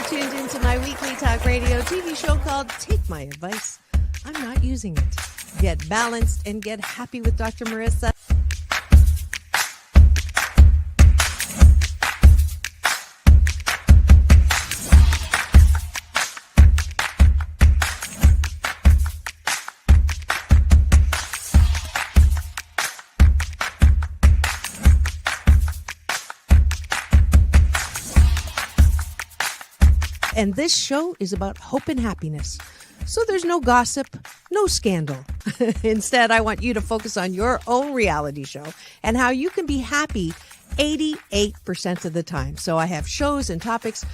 tuned into my weekly talk radio TV show called Take My Advice. I'm not using it. Get balanced and get happy with Dr. Marissa. And this show is about hope and happiness. So there's no gossip, no scandal. Instead, I want you to focus on your own reality show and how you can be happy 88% of the time. So I have shows and topics.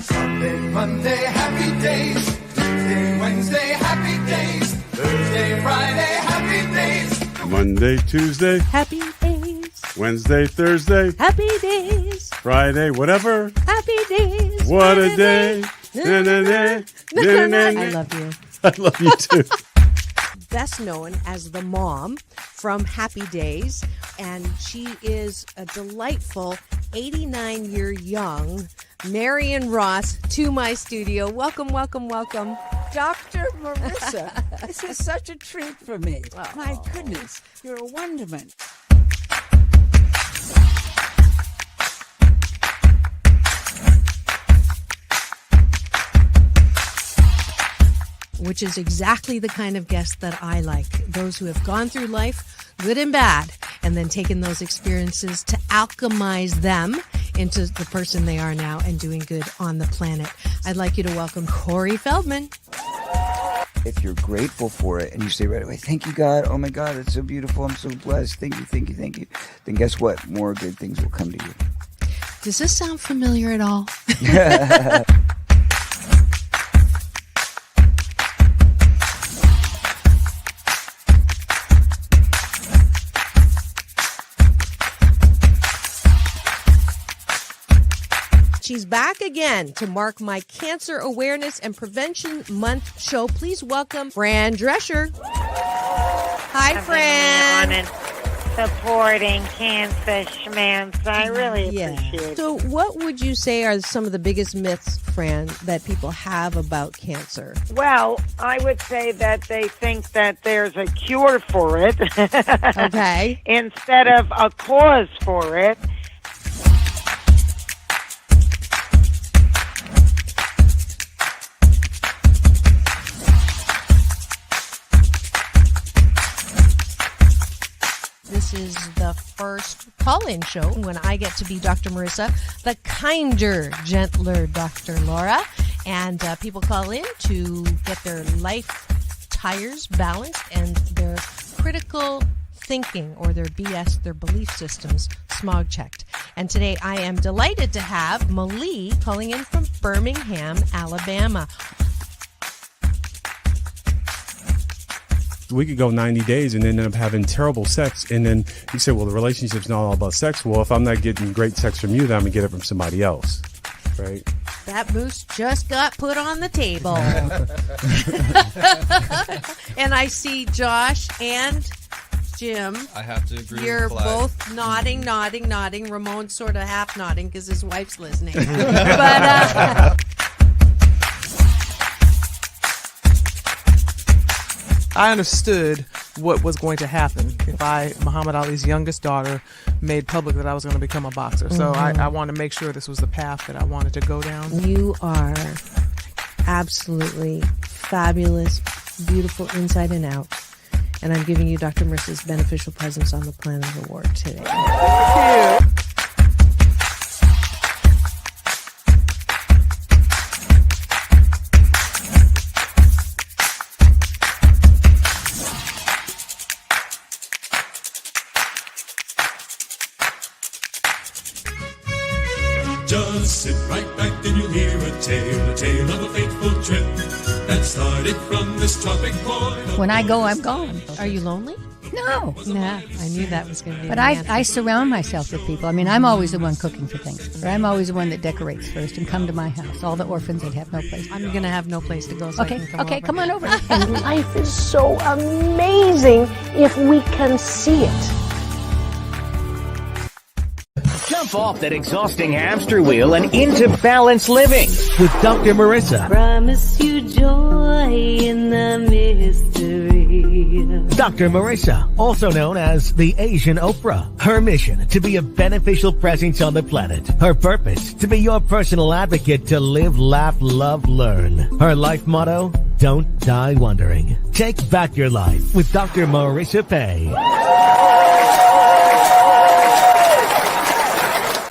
Sunday, Monday, happy days. Tuesday, Wednesday, happy days. Thursday, Friday, happy days. Monday, Tuesday, Happy days. Wednesday, Thursday, Happy days. Friday, whatever. Happy days. What a day. Na, na, na, na, na, na. I love you. I love you too. Best known as the mom from Happy Days, and she is a delightful 89-year young Marion Ross to my studio. Welcome, welcome, welcome. Dr. Marissa, this is such a treat for me. My goodness, you're a wonderment. Which is exactly the kind of guest that I like. Those who have gone through life, good and bad, and then taken those experiences to alchemize them into the person they are now and doing good on the planet. I'd like you to welcome Corey Feldman. If you're grateful for it and you say right away, thank you, God. Oh, my God, it's so beautiful. I'm so blessed. Thank you, thank you, thank you. Then guess what? More good things will come to you. Does this sound familiar at all? She's back again to mark my Cancer Awareness and Prevention Month show. Please welcome Fran Drescher. Hi, Fran. On and supporting cancer schmance. I really appreciate it. So what would you say are some of the biggest myths, Fran, that people have about cancer? Well, I would say that they think that there's a cure for it. Okay. Instead of a cause for it. This is the first call-in show when I get to be Dr. Marissa, the kinder, gentler Dr. Laura. And people call in to get their life tires balanced and their critical thinking or their BS, their belief systems, smog checked. And today I am delighted to have Malie calling in from Birmingham, Alabama. We could go 90 days and end up having terrible sex. And then you say, well, the relationship's not all about sex. Well, if I'm not getting great sex from you, then I'm going to get it from somebody else. Right? That moose just got put on the table. And I see Josh and Jim. I have to agree. You're with both nodding. Ramon's sort of half nodding because his wife's listening. But I understood what was going to happen if Muhammad Ali's youngest daughter, made public that I was going to become a boxer. So I wanted to make sure this was the path that I wanted to go down. You are absolutely fabulous, beautiful inside and out. And I'm giving you Dr. Marissa's Beneficial Presence on the Planet Award today. Thank you. Just sit right back and you'll hear a tale of a fateful trip that started from this tropic point. When I go, I'm gone. Are you lonely? No. Nah, I knew that was going to be But the answer. I surround myself with people. I mean, I'm always the one cooking for things. Or I'm always the one that decorates first and come to my house. All the orphans that have no place. I'm going to have no place to go, so Okay, I can come okay, over. come on over. And life is so amazing if we can see it. Get off that exhausting hamster wheel and into balanced living with Dr. Marissa. Promise you joy in the mystery. Dr. Marissa, also known as the Asian Oprah. Her mission, to be a beneficial presence on the planet. Her purpose, to be your personal advocate to live, laugh, love, learn. Her life motto, don't die wondering. Take back your life with Dr. Marissa Pay.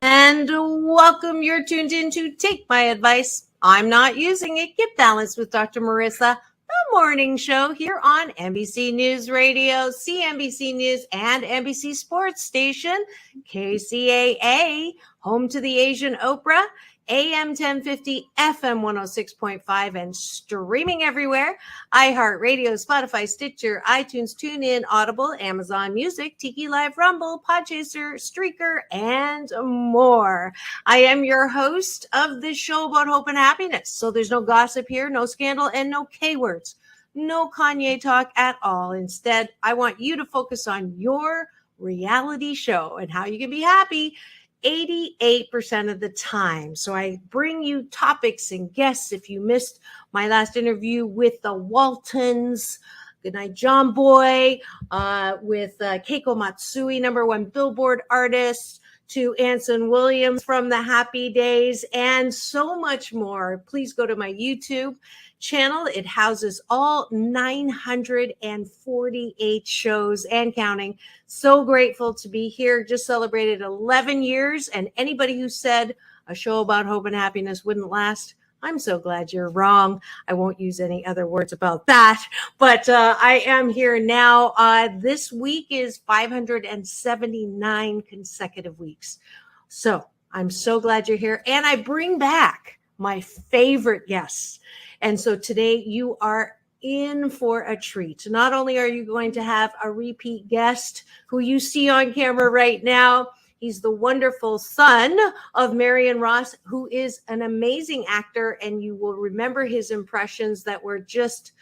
And welcome. You're tuned in to Take My Advice. I'm not using it. Get balanced with Dr. Marissa, the morning show here on NBC News Radio, CNBC News, and NBC Sports Station, KCAA, home to the Asian Oprah, AM 1050, FM 106.5, and streaming everywhere. iHeartRadio, Spotify, Stitcher, iTunes, TuneIn, Audible, Amazon Music, Tiki Live, Rumble, Podchaser, Streaker, and more. I am your host of this show about hope and happiness. So there's no gossip here, no scandal, and no K-words. No Kanye talk at all. Instead, I want you to focus on your reality show and how you can be happy 88% of the time. So I bring you topics and guests. If you missed my last interview with the Waltons, Goodnight John Boy, with Keiko Matsui, #1 Billboard artist, to Anson Williams from the Happy Days, and so much more, please go to my YouTube channel. It houses all 948 shows and counting. So grateful to be here. Just celebrated 11 years. And anybody who said a show about hope and happiness wouldn't last, I'm so glad you're wrong. I won't use any other words about that. But I am here now. This week is 579 consecutive weeks. So I'm so glad you're here. And I bring back my favorite guests. And so today you are in for a treat. Not only are you going to have a repeat guest who you see on camera right now, he's the wonderful son of Marion Ross, who is an amazing actor, and you will remember his impressions that were just,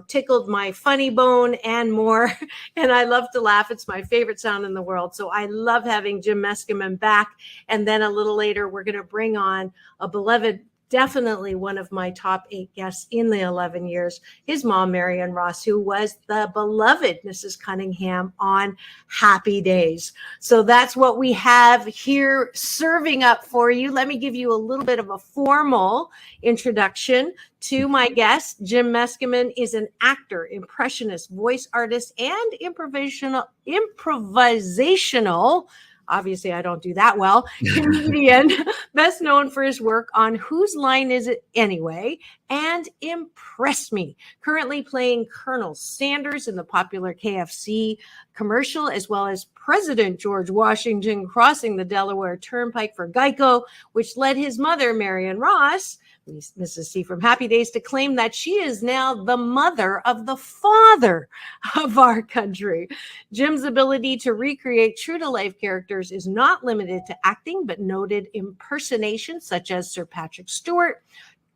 tickled my funny bone and more. And I love to laugh. It's my favorite sound in the world. So I love having Jim Meskimen back. And then a little later, we're going to bring on a beloved, definitely one of my top 8 guests in the 11 years, his mom, Marion Ross, who was the beloved Mrs. Cunningham on Happy Days. So that's what we have here serving up for you. Let me give you a little bit of a formal introduction to my guest. Jim Meskimen is an actor, impressionist, voice artist, and improvisational, obviously I don't do that well, comedian, best known for his work on Whose Line Is It Anyway? And Impress Me, currently playing Colonel Sanders in the popular KFC commercial, as well as President George Washington crossing the Delaware Turnpike for Geico, which led his mother, Marion Ross, Mrs. C from Happy Days, to claim that she is now the mother of the father of our country. Jim's ability to recreate true-to-life characters is not limited to acting, but noted impersonations such as Sir Patrick Stewart,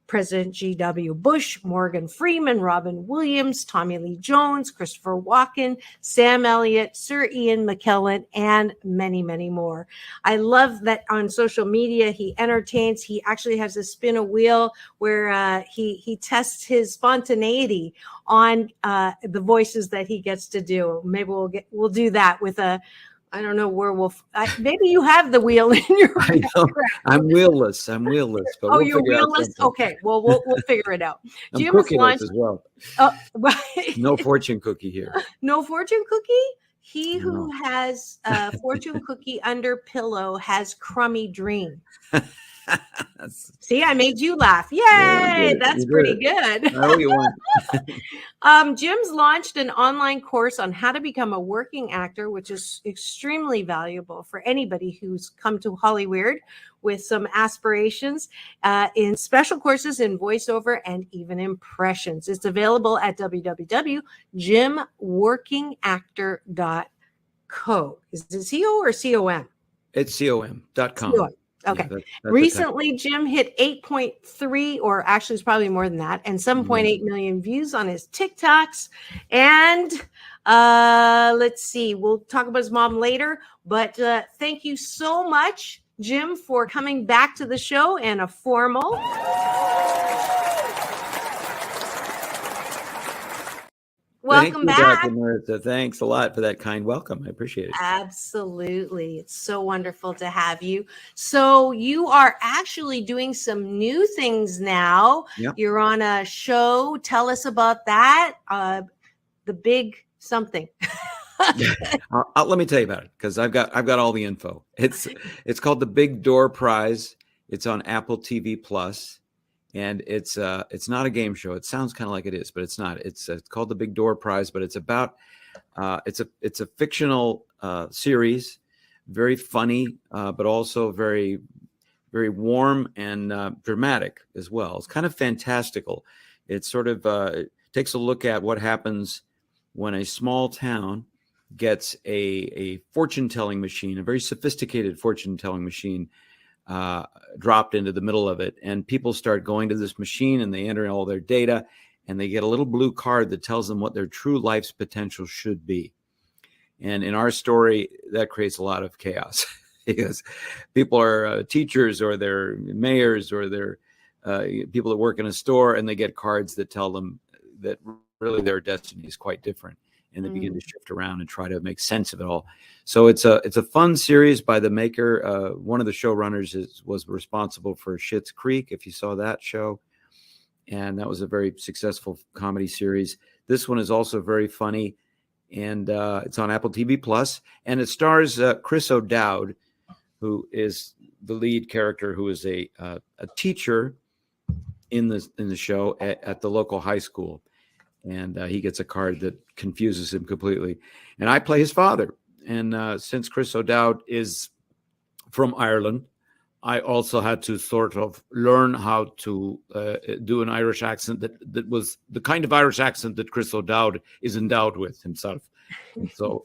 President G.W. Bush, Morgan Freeman, Robin Williams, Tommy Lee Jones, Christopher Walken, Sam Elliott, Sir Ian McKellen, and many, many more. I love that on social media he entertains. He actually has a spin a wheel where he tests his spontaneity on the voices that he gets to do. Maybe we'll do that with a, I don't know where maybe you have the wheel in your I know. I'm wheelless. But oh, you're wheelless? Okay. Well, we'll figure it out. I'm Jim cookieless as well. Right. No fortune cookie here. No fortune cookie? He who has a fortune cookie under pillow has crummy dream. See, I made you laugh. Yay! Yeah, that's pretty good. Oh, you won. Jim's launched an online course on how to become a working actor, which is extremely valuable for anybody who's come to Hollywood with some aspirations in special courses in voiceover and even impressions. It's available at www.jimworkingactor.co. Is it C-O or C-O-M? It's com.com. Okay. Yeah, recently, Jim hit 8.3, or actually it's probably more than that, and 7.8 million views on his TikToks. And Let's see. We'll talk about his mom later. But thank you so much, Jim, for coming back to the show and a formal. Welcome Thank you, back. Dr. Marissa. Thanks a lot for that kind welcome. I appreciate it. Absolutely. It's so wonderful to have you. So you are actually doing some new things now. Yep. You're on a show. Tell us about that. The big something. Let me tell you about it because I've got all the info. It's called the Big Door Prize. It's on Apple TV Plus. And it's not a game show. It sounds kind of like it is, but it's not. It's called the Big Door Prize, but it's about it's a fictional series, very funny, but also very very warm and dramatic as well. It's kind of fantastical. It sort of takes a look at what happens when a small town gets a fortune telling machine, a very sophisticated fortune telling machine. Dropped into the middle of it, and people start going to this machine and they enter all their data and they get a little blue card that tells them what their true life's potential should be. And in our story, that creates a lot of chaos because people are teachers or they're mayors or they're people that work in a store, and they get cards that tell them that really their destiny is quite different. And they begin to shift around and try to make sense of it all. So it's a fun series by the maker. One of the showrunners was responsible for Schitt's Creek, if you saw that show. And that was a very successful comedy series. This one is also very funny. And it's on Apple TV Plus. And it stars Chris O'Dowd, who is the lead character, who is a teacher in the show at the local high school. And he gets a card that confuses him completely. And I play his father. And since Chris O'Dowd is from Ireland, I also had to sort of learn how to do an Irish accent that was the kind of Irish accent that Chris O'Dowd is endowed with himself. And so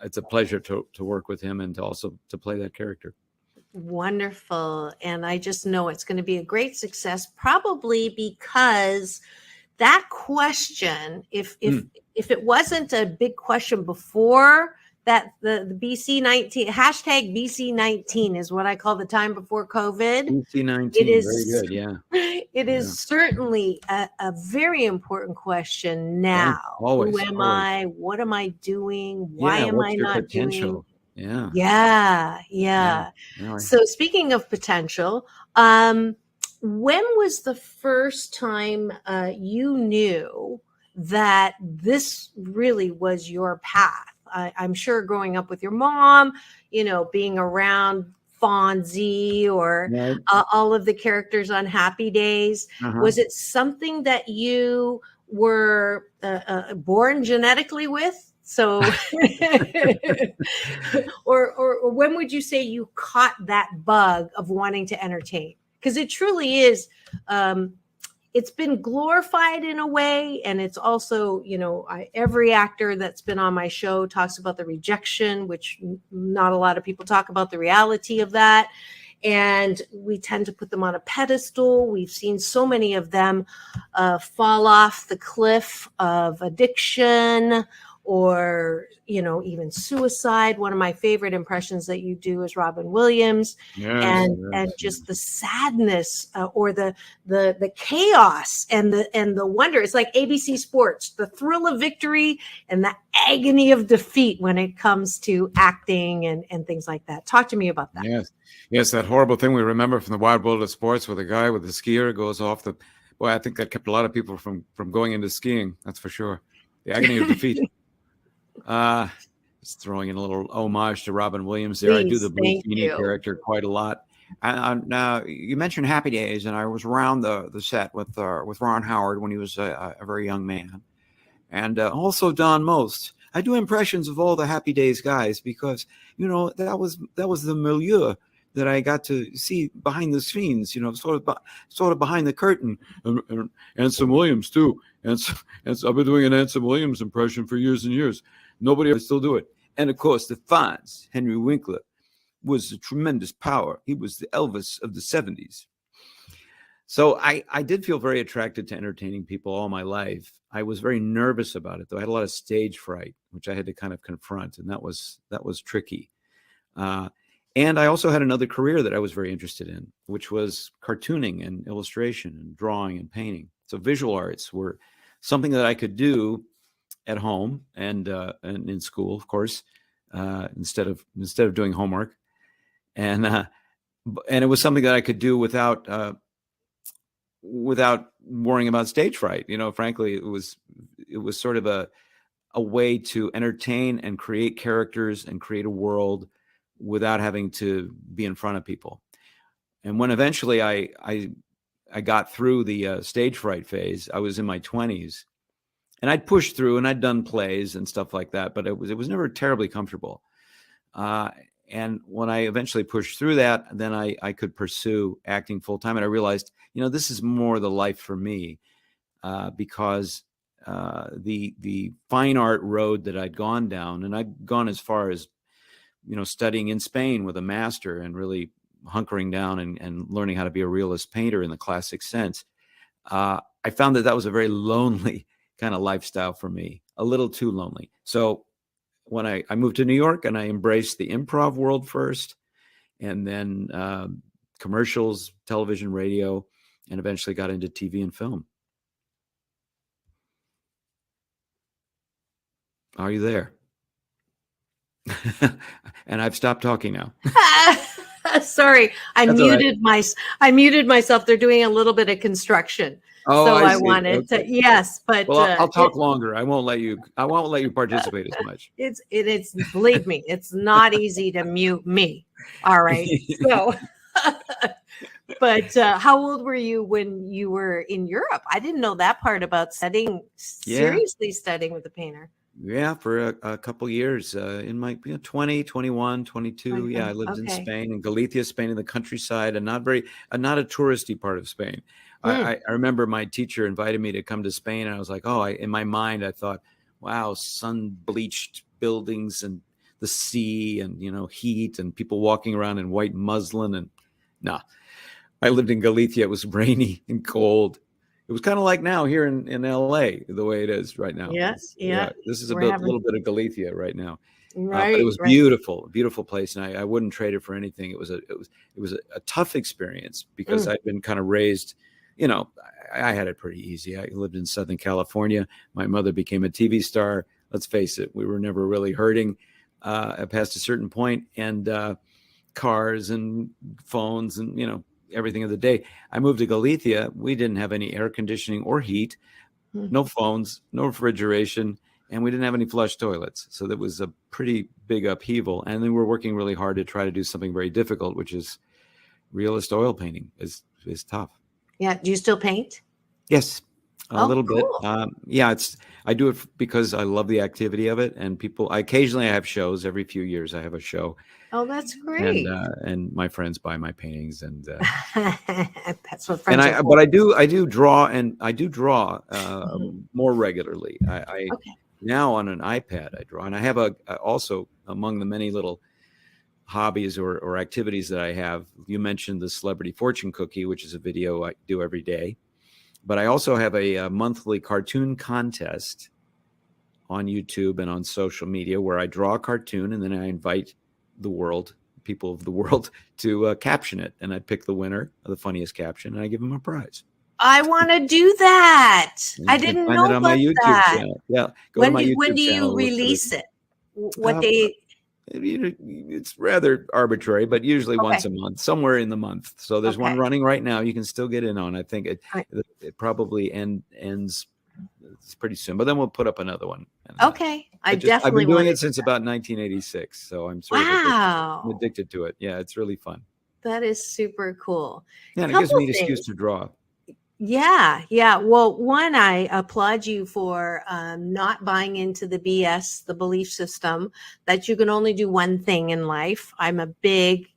it's a pleasure to work with him and to play that character. Wonderful. And I just know it's going to be a great success, probably because that question, if it wasn't a big question before that, the BC19 hashtag BC19 is what I call the time before COVID. BC19, it is very good, yeah. It is certainly a very important question now. Yeah, always, Who am I? What am I doing? Why am I not doing? Yeah. So speaking of potential, when was the first time you knew that this really was your path? I'm sure growing up with your mom, being around Fonzie or all of the characters on Happy Days, was it something that you were born genetically with? So, or when would you say you caught that bug of wanting to entertain? Because it truly is, it's been glorified in a way. And it's also, every actor that's been on my show talks about the rejection, which not a lot of people talk about the reality of that. And we tend to put them on a pedestal. We've seen so many of them fall off the cliff of addiction or, even suicide. One of my favorite impressions that you do is Robin Williams, and just the sadness or the chaos and the wonder. It's like ABC Sports, the thrill of victory and the agony of defeat when it comes to acting and things like that. Talk to me about that. Yes, that horrible thing we remember from the Wild World of Sports where the guy with the skier goes off the. Boy, I think that kept a lot of people from going into skiing. That's for sure. The agony of defeat. Just throwing in a little homage to Robin Williams there. I do the Blue Genie character quite a lot. And now you mentioned Happy Days, and I was around the set with Ron Howard when he was a very young man, and also Don Most. I do impressions of all the Happy Days guys because that was the milieu that I got to see behind the scenes. Sort of behind the curtain. And Anson Williams too. And I've been doing an Anson Williams impression for years and years. Nobody ever still do it. And of course, the Fonz, Henry Winkler, was a tremendous power. He was the Elvis of the 70s. So I did feel very attracted to entertaining people all my life. I was very nervous about it, though. I had a lot of stage fright, which I had to kind of confront, and that was tricky. And I also had another career that I was very interested in, which was cartooning and illustration and drawing and painting. So visual arts were something that I could do at home and in school, of course, instead of doing homework, and it was something that I could do without worrying about stage fright. Frankly, it was sort of a way to entertain and create characters and create a world without having to be in front of people. And when eventually I got through the stage fright phase, I was in my 20s, and I'd pushed through and I'd done plays and stuff like that, but it was never terribly comfortable. And when I eventually pushed through that, then I could pursue acting full time. And I realized, this is more the life for me, because the fine art road that I'd gone down, and I'd gone as far as, studying in Spain with a master and really hunkering down and learning how to be a realist painter in the classic sense. I found that was a very lonely kind of lifestyle for me, a little too lonely. So when I moved to New York, and I embraced the improv world first, and then commercials, television, radio, and eventually got into TV and film. Are you there? And I've stopped talking now. Sorry, I muted myself. They're doing a little bit of construction. Oh, so I see. wanted Okay. to, yes, but well, I'll talk longer. I won't let you participate as much. It's believe me, it's not easy to mute me. All right. So but how old were you when you were in Europe? I didn't know that part about seriously studying with a painter. Yeah, for a couple years in my 20, 21, 22. Okay. Yeah, I lived in Spain, in Galicia, Spain, in the countryside, and not a touristy part of Spain. I remember my teacher invited me to come to Spain, and I was like, in my mind, I thought, wow, sun-bleached buildings and the sea and, heat and people walking around in white muslin. And no, I lived in Galicia. It was rainy and cold. It was kind of like now here in LA, the way it is right now. Yes. Yeah. This is a little bit of Galicia right now. Right. But it was beautiful, beautiful place. And I wouldn't trade it for anything. It was a tough experience because I'd been kind of raised, I had it pretty easy. I lived in Southern California. My mother became a TV star. Let's face it, we were never really hurting past a certain point, and cars and phones and, everything of the day. I moved to Galicia. We didn't have any air conditioning or heat, no phones, no refrigeration, and we didn't have any flush toilets. So that was a pretty big upheaval. And then we're working really hard to try to do something very difficult, which is realist oil painting is tough. Yeah. Do you still paint? Yes, a little cool. bit. I do it because I love the activity of it. And occasionally I have shows. Every few years I have a show. Oh, that's great. And my friends buy my paintings, and that's what friends are for. But I do draw, and I do draw more regularly. Now on an iPad I draw, and I have also among the many little hobbies or activities that I have. You mentioned the celebrity fortune cookie, which is a video I do every day, but I also have a monthly cartoon contest on YouTube and on social media where I draw a cartoon, and then I invite people of the world to caption it, and I pick the winner of the funniest caption, and I give them a prize. I want to do that. I didn't know it on my YouTube channel. Yeah, when do you release it? What day? It's rather arbitrary, but usually once a month, somewhere in the month. So there's one running right now. You can still get in on. I think it probably ends pretty soon, but then we'll put up another one. Okay. I've been doing it since about 1986, so I'm sort of addicted to it. Yeah, it's really fun. That is super cool. Yeah, and it gives me an excuse to draw. Yeah. Well, one, I applaud you for not buying into the BS, the belief system that you can only do one thing in life. I'm a big,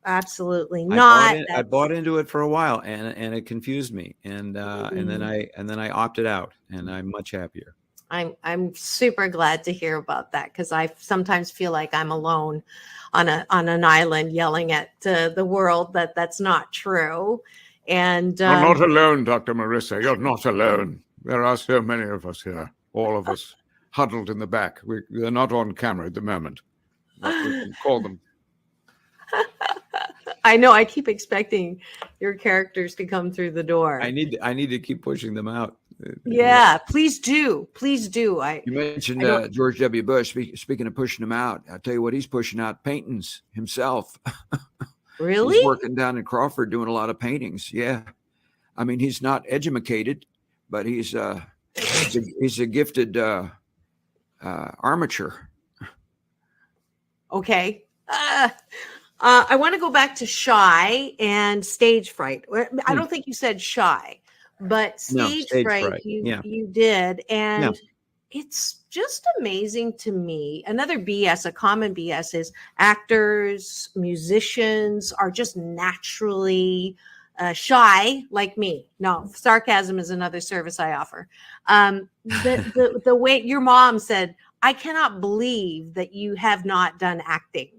absolutely not. I bought into it for a while, and it confused me, and then I opted out, and I'm much happier. I'm super glad to hear about that, because I sometimes feel like I'm alone on an island yelling at the world that that's not true. And You're not alone, Dr. Marissa. You're not alone. There are so many of us here, all of us huddled in the back. They're not on camera at the moment. But we can call them. I know. I keep expecting your characters to come through the door. I need to keep pushing them out. Yeah, please do. Please do. You mentioned George W. Bush. Speaking of pushing him out, I'll tell you what, he's pushing out paintings himself. Really? He's working down in Crawford doing a lot of paintings. Yeah. I mean, he's not educated, but he's a gifted armature. Okay. I want to go back to shy and stage fright. I don't think you said shy, but stage fright. You did. And it's just amazing to me. Another BS, a common BS, is actors, musicians are just naturally shy like me. No, sarcasm is another service I offer. The way your mom said, I cannot believe that you have not done acting.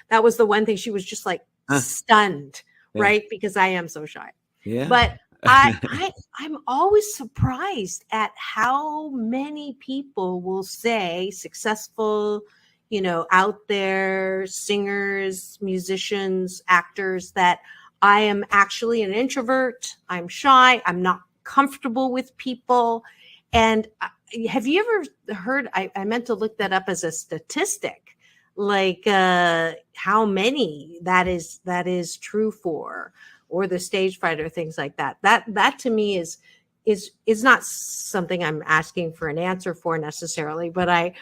That was the one thing. She was just like stunned, right? Because I am so shy. Yeah. But I'm always surprised at how many people will say, successful, out there, singers, musicians, actors, that I am actually an introvert. I'm shy. I'm not comfortable with people. And have you ever heard, I meant to look that up as a statistic, like how many that is true for, or the stage fright or things like that. That to me is not something I'm asking for an answer for necessarily, but I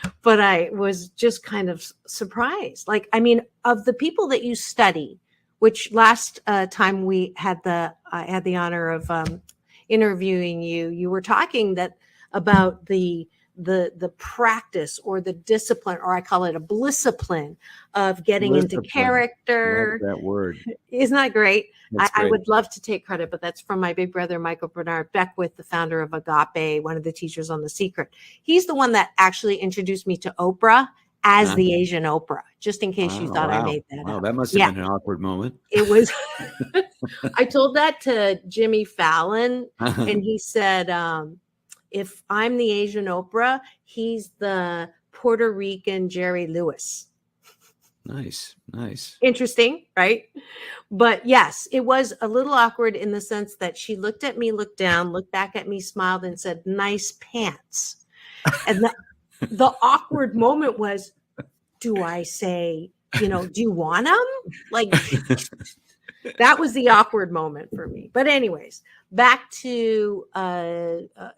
was just kind of surprised. Like, I mean, of the people that you study, which last time I had the honor of interviewing you, you were talking about the practice or the discipline, or I call it a blissipline of getting into character. Love that word. Isn't that great? That's I great. would love to take credit, but that's from my big brother, Michael Bernard Beckwith, the founder of Agape, one of the teachers on The Secret. He's the one that actually introduced me to Oprah as the Asian Oprah, just in case you thought I made that up. Wow, that must have been an awkward moment. It was. I told that to Jimmy Fallon, and he said, if I'm the Asian Oprah, he's the Puerto Rican Jerry Lewis. Nice. Interesting, right? But yes, it was a little awkward in the sense that she looked at me, looked down, looked back at me, smiled, and said, "Nice pants." And the awkward moment was, do I say, do you want them? Like, that was the awkward moment for me. But anyways, back to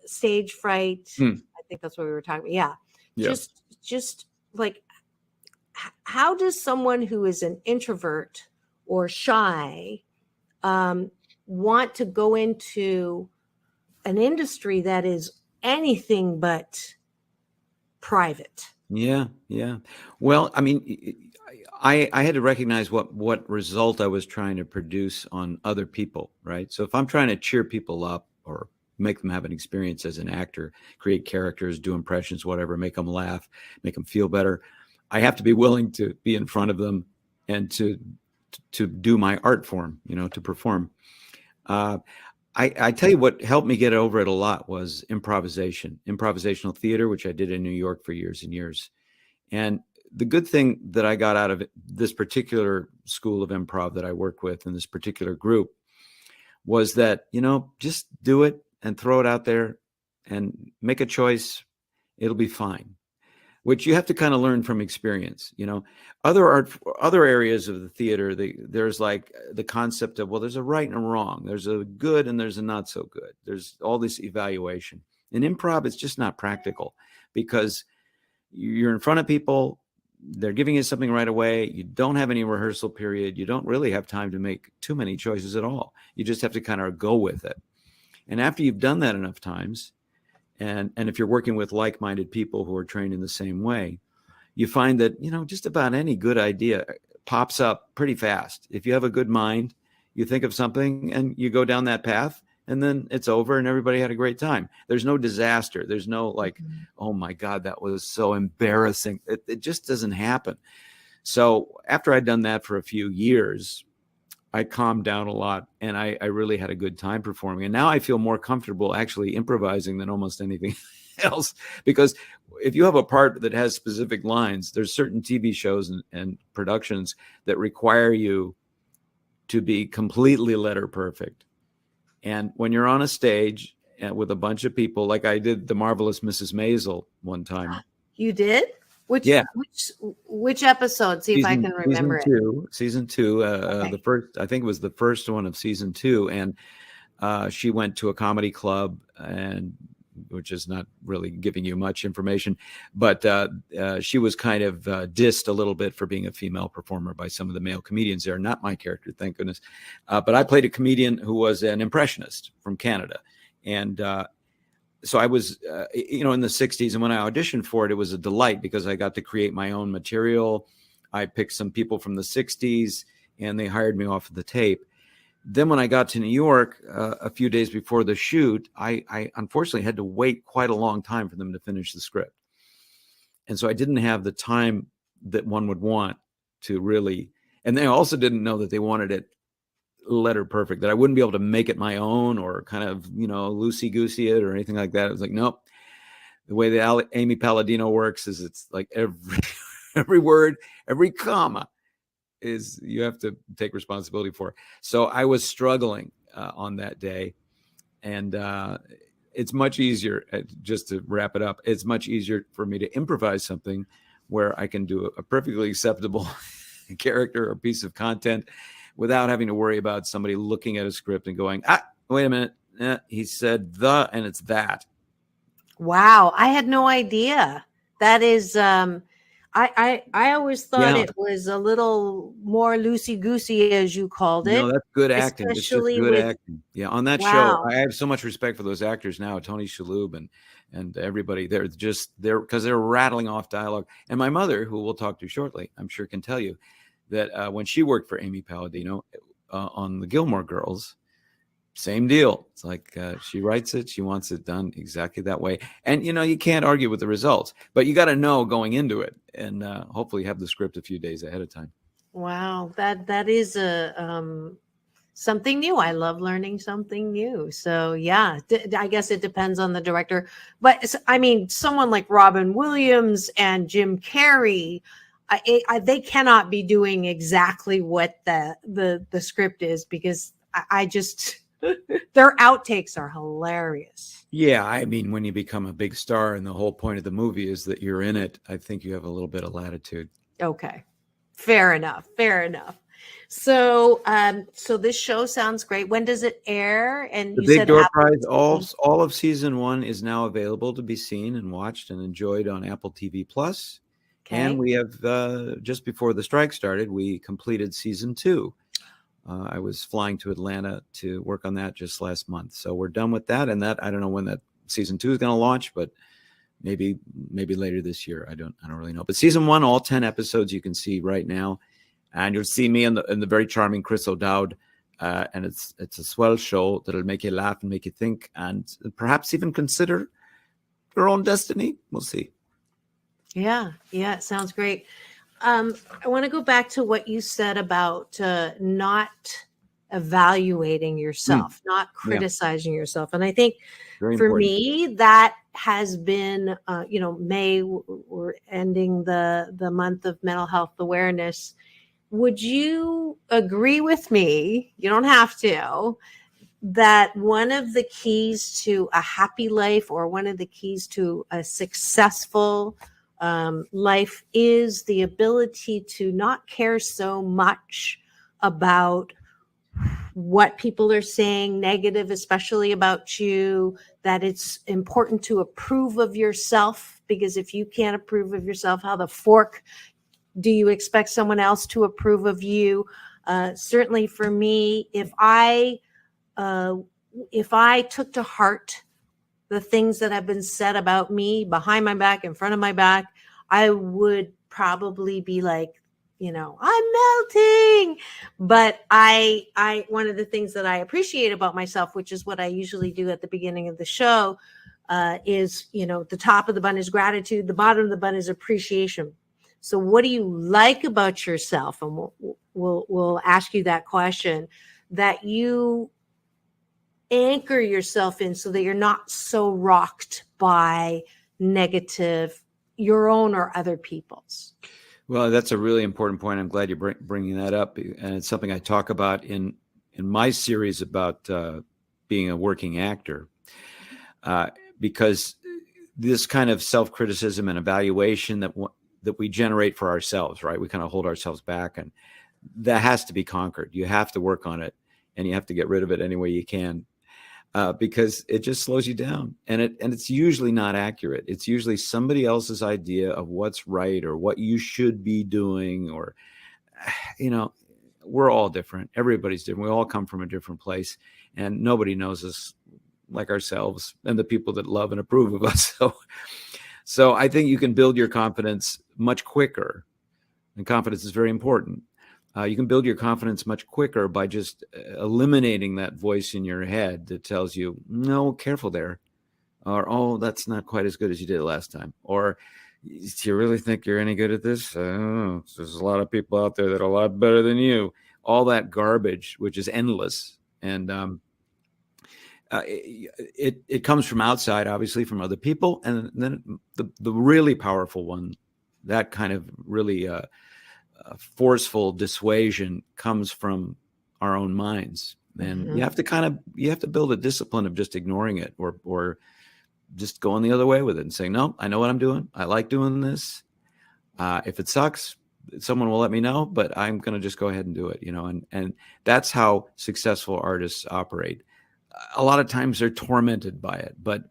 stage fright. I think that's what we were talking about. Yeah. Just like, how does someone who is an introvert or shy want to go into an industry that is anything but private? Yeah. Well, I mean, I had to recognize what result I was trying to produce on other people, right? So if I'm trying to cheer people up or make them have an experience as an actor, create characters, do impressions, whatever, make them laugh, make them feel better, I have to be willing to be in front of them and to do my art form, to perform. I tell you what helped me get over it a lot was improvisational theater, which I did in New York for years and years. And the good thing that I got out of it, this particular school of improv that I work with in this particular group, was that, just do it and throw it out there and make a choice. It'll be fine, which you have to kind of learn from experience. Other areas of the theater, there's like the concept of, well, there's a right and a wrong. There's a good and there's a not so good. There's all this evaluation. In improv, it's just not practical because you're in front of people. They're giving you something right away. You don't have any rehearsal period. You don't really have time to make too many choices at all. You just have to kind of go with it. And after you've done that enough times, and if you're working with like-minded people who are trained in the same way, you find that, just about any good idea pops up pretty fast. If you have a good mind, you think of something and you go down that path, and then it's over and everybody had a great time. There's no disaster. There's no like, oh my God, that was so embarrassing. It just doesn't happen. So after I'd done that for a few years, I calmed down a lot, and I really had a good time performing. And now I feel more comfortable actually improvising than almost anything else, because if you have a part that has specific lines, there's certain TV shows and productions that require you to be completely letter perfect. And when you're on a stage with a bunch of people, like I did the Marvelous Mrs. Maisel one time. You did? Which episode? See if I can remember Season two. Okay. The first, I think it was the first one of season 2, and she went to a comedy club, and which is not really giving you much information, but she was kind of dissed a little bit for being a female performer by some of the male comedians there. Not my character, thank goodness. But I played a comedian who was an impressionist from Canada, and so I was, in the 60s, and when I auditioned for it, it was a delight because I got to create my own material. I picked some people from the 60s, and they hired me off of the tape. Then when I got to New York a few days before the shoot, I unfortunately had to wait quite a long time for them to finish the script. And so I didn't have the time that one would want to really, and they also didn't know that they wanted it letter perfect, that I wouldn't be able to make it my own or kind of, loosey-goosey it or anything like that. It was like, nope. The way that Amy Palladino works is it's like every word, every comma is you have to take responsibility for. So I was struggling on that day. And it's much easier, just to wrap it up, it's much easier for me to improvise something where I can do a perfectly acceptable character or piece of content without having to worry about somebody looking at a script and going, wait a minute, he said and it's that. Wow, I had no idea. That is, I always thought it was a little more loosey-goosey, as you called it. No, that's good acting. It's just good acting. Yeah, on that show, I have so much respect for those actors now, Tony Shalhoub and everybody. They're because they're rattling off dialogue. And my mother, who we'll talk to shortly, I'm sure can tell you that when she worked for Amy Palladino on the Gilmore Girls, same deal. It's like she writes it, she wants it done exactly that way. And, you can't argue with the results, but you got to know going into it and hopefully have the script a few days ahead of time. Wow, that is something new. I love learning something new. So, yeah, I guess it depends on the director. But, I mean, someone like Robin Williams and Jim Carrey, they cannot be doing exactly what the script is, because I just their outtakes are hilarious. Yeah, I mean, when you become a big star and the whole point of the movie is that you're in it, I think you have a little bit of latitude. Okay, fair enough. So, so this show sounds great. When does it air? And the Big Door Prize, all of season 1 is now available to be seen and watched and enjoyed on Apple TV Plus. Okay. And we have, just before the strike started, we completed season 2. I was flying to Atlanta to work on that just last month. So we're done with that. And that, I don't know when that season 2 is going to launch, but maybe later this year. I don't really know. But season 1, all 10 episodes you can see right now. And you'll see me and the very charming Chris O'Dowd. And it's a swell show that'll make you laugh and make you think and perhaps even consider your own destiny. We'll see. Yeah, it sounds great. I want to go back to what you said about not evaluating yourself, not criticizing yourself. And I think me, that has been, May, we're ending the month of mental health awareness. Would you agree with me? You don't have to. That one of the keys to a happy life, or one of the keys to a successful life, is the ability to not care so much about what people are saying negative, especially about you, that it's important to approve of yourself, because if you can't approve of yourself, how the fork do you expect someone else to approve of you? Certainly for me, if I took to heart the things that have been said about me behind my back, in front of my back, I would probably be like, I'm melting. But I one of the things that I appreciate about myself, which is what I usually do at the beginning of the show, is, the top of the bun is gratitude, the bottom of the bun is appreciation. So what do you like about yourself? And we'll ask you that question, that you anchor yourself in so that you're not so rocked by negative, your own or other people's. Well, that's a really important point. I'm glad you're bringing that up. And it's something I talk about in my series about being a working actor, because this kind of self-criticism and evaluation that we generate for ourselves, right? We kind of hold ourselves back, and that has to be conquered. You have to work on it, and you have to get rid of it any way you can, because it just slows you down, and it's usually not accurate. It's usually somebody else's idea of what's right or what you should be doing, or, we're all different. Everybody's different. We all come from a different place, and nobody knows us like ourselves and the people that love and approve of us. So I think you can build your confidence much quicker, and confidence is very important. You can build your confidence much quicker by just eliminating that voice in your head that tells you, no, careful there, or, oh, that's not quite as good as you did last time, or, do you really think you're any good at this? I don't know. There's a lot of people out there that are a lot better than you. All that garbage, which is endless. And it comes from outside, obviously, from other people. And then the really powerful one, that kind of really forceful dissuasion, comes from our own minds. And you have to build a discipline of just ignoring it, or just going the other way with it and saying, no, I know what I'm doing. I like doing this. If it sucks, someone will let me know, but I'm going to just go ahead and do it, and that's how successful artists operate. A lot of times they're tormented by it, but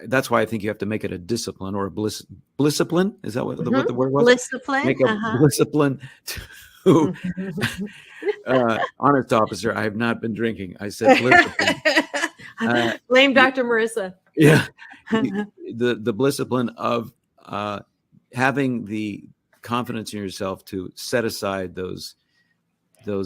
that's why I think you have to make it a discipline, or a blissipline. Is that what the word was? Blissipline. Make a blissipline to honest officer. I have not been drinking. I said blissipline. Blame Dr. Marissa. Yeah. The blissipline of having the confidence in yourself to set aside those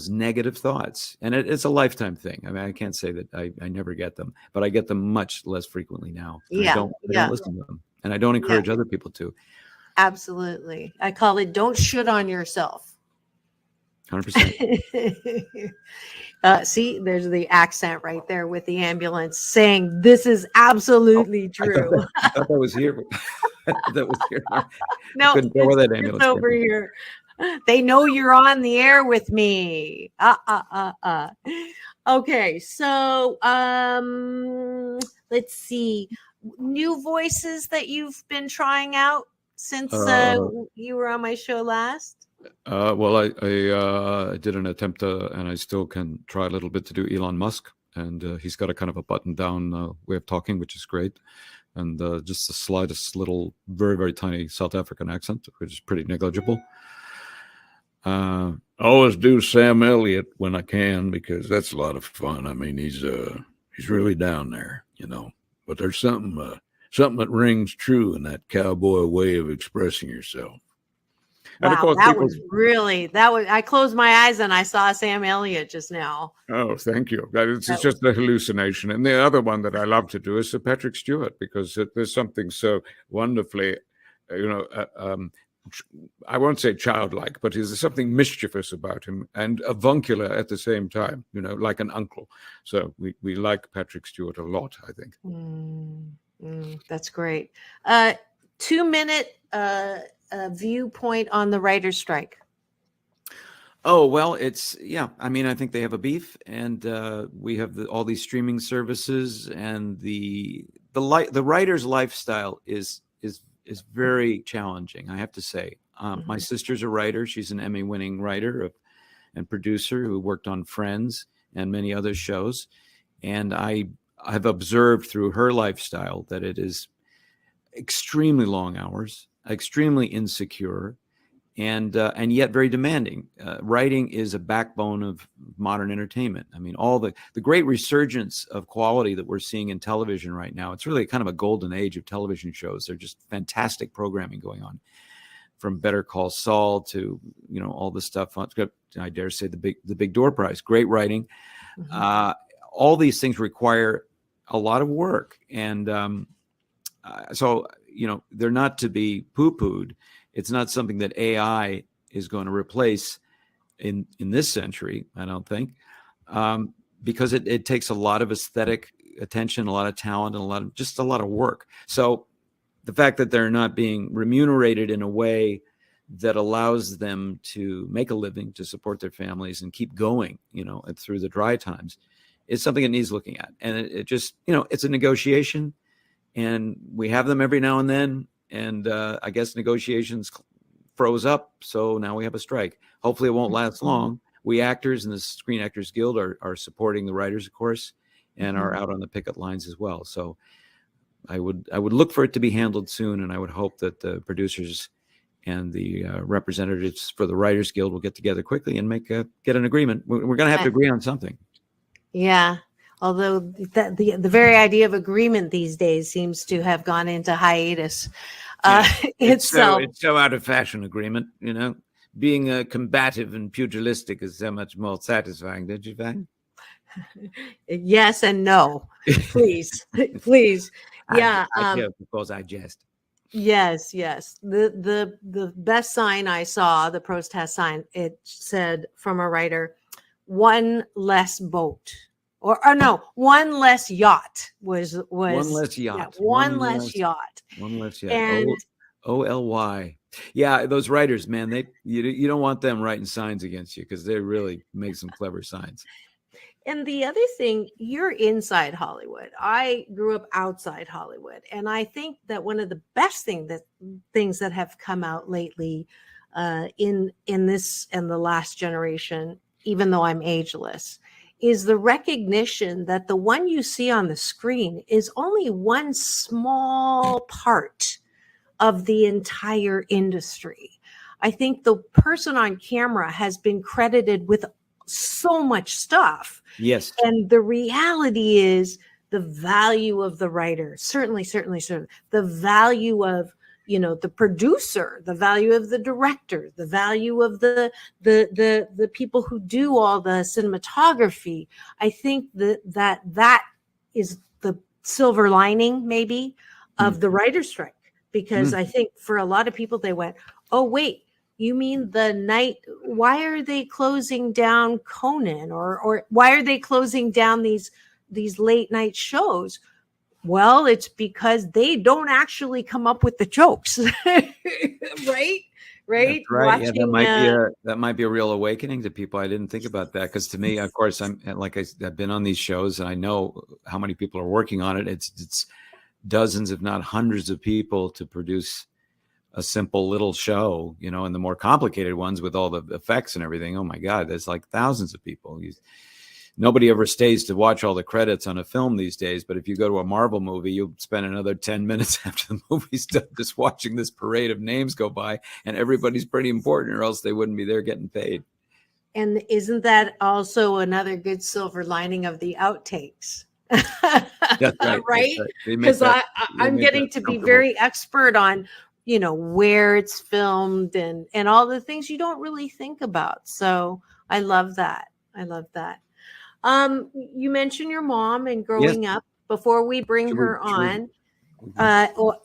negative thoughts. And it's a lifetime thing. I mean, I can't say that I never get them, but I get them much less frequently now. I don't listen to them, and I don't encourage other people to. Absolutely. I call it, don't shit on yourself. 100%. See, there's the accent right there with the ambulance saying this is absolutely true. I thought that was here. That was here. No, couldn't tell where that ambulance it's over here. They know you're on the air with me. Okay, so let's see. New voices that you've been trying out since you were on my show last? Well, I did an attempt, and I still can try a little bit to do Elon Musk, and he's got a kind of a button-down way of talking, which is great, and just the slightest little, very, very tiny South African accent, which is pretty negligible. I always do Sam Elliott when I can, because that's a lot of fun. I mean, he's really down there, but there's something that rings true in that cowboy way of expressing yourself. Wow, I closed my eyes and I saw Sam Elliott just now. Oh, thank you. It's just a hallucination. And the other one that I love to do is Sir Patrick Stewart, because there's something so wonderfully, I won't say childlike, but there's something mischievous about him, and avuncular at the same time, like an uncle. So we like Patrick Stewart a lot, I think. That's great. 2-minute viewpoint on the writer's strike. Oh, well, I mean, I think they have a beef, and we have all these streaming services, and the writer's lifestyle is very challenging, I have to say. My sister's a writer. She's an Emmy-winning writer and producer who worked on Friends and many other shows. And I have observed through her lifestyle that it is extremely long hours, extremely insecure, and yet very demanding. Writing is a backbone of modern entertainment. I mean, all the great resurgence of quality that we're seeing in television right now, it's really kind of a golden age of television shows. They're just fantastic programming going on, from Better Call Saul to, all the stuff on, I dare say, the Big Door Prize, great writing. All these things require a lot of work. And so, they're not to be poo-pooed. It's not something that AI is going to replace in this century, I don't think, because it takes a lot of aesthetic attention, a lot of talent, and a lot of work. So the fact that they're not being remunerated in a way that allows them to make a living, to support their families and keep going, through the dry times, is something that needs looking at. And it just, it's a negotiation, and we have them every now and then. And I guess negotiations froze up. So now we have a strike. Hopefully it won't last long. We actors and the Screen Actors Guild are supporting the writers, of course, and are out on the picket lines as well. So I would look for it to be handled soon. And I would hope that the producers and the representatives for the Writers Guild will get together quickly and get an agreement. We're going to have to agree on something. Yeah. Although the very idea of agreement these days seems to have gone into hiatus. It's so out of fashion, agreement, being combative and pugilistic is so much more satisfying, don't you find? Yes and no, please, please. Yeah. I joke because I jest. Yes. The best sign I saw, the protest sign, it said from a writer, one less boat. Or no, one less yacht was one less yacht. Yeah, one less yacht. One less yacht. And OLY. Yeah, those writers, man, you don't want them writing signs against you, because they really make some clever signs. And the other thing, you're inside Hollywood. I grew up outside Hollywood, and I think that one of the best things that have come out lately in this and the last generation, even though I'm ageless, is the recognition that the one you see on the screen is only one small part of the entire industry. I think the person on camera has been credited with so much stuff. Yes. And the reality is the value of the writer, certainly, the value of, the producer, the value of the director, the value of the people who do all the cinematography. I think that is the silver lining maybe of the writer's strike, because I think for a lot of people, they went, oh, wait, you mean why are they closing down Conan or why are they closing down these late night shows? Well, it's because they don't actually come up with the jokes, right? Right. Right. Yeah, that might be a real awakening to people. I didn't think about that, because to me, of course, I've been on these shows and I know how many people are working on it. It's dozens, if not hundreds of people to produce a simple little show, and the more complicated ones with all the effects and everything. Oh my God, there's like thousands of people. Nobody ever stays to watch all the credits on a film these days. But if you go to a Marvel movie, you'll spend another 10 minutes after the movie's done just watching this parade of names go by, and everybody's pretty important, or else they wouldn't be there getting paid. And isn't that also another good silver lining of the outtakes? That's right. Right? Because I'm getting to be very expert on, where it's filmed and all the things you don't really think about. So I love that. You mentioned your mom and growing up. Before we bring her on,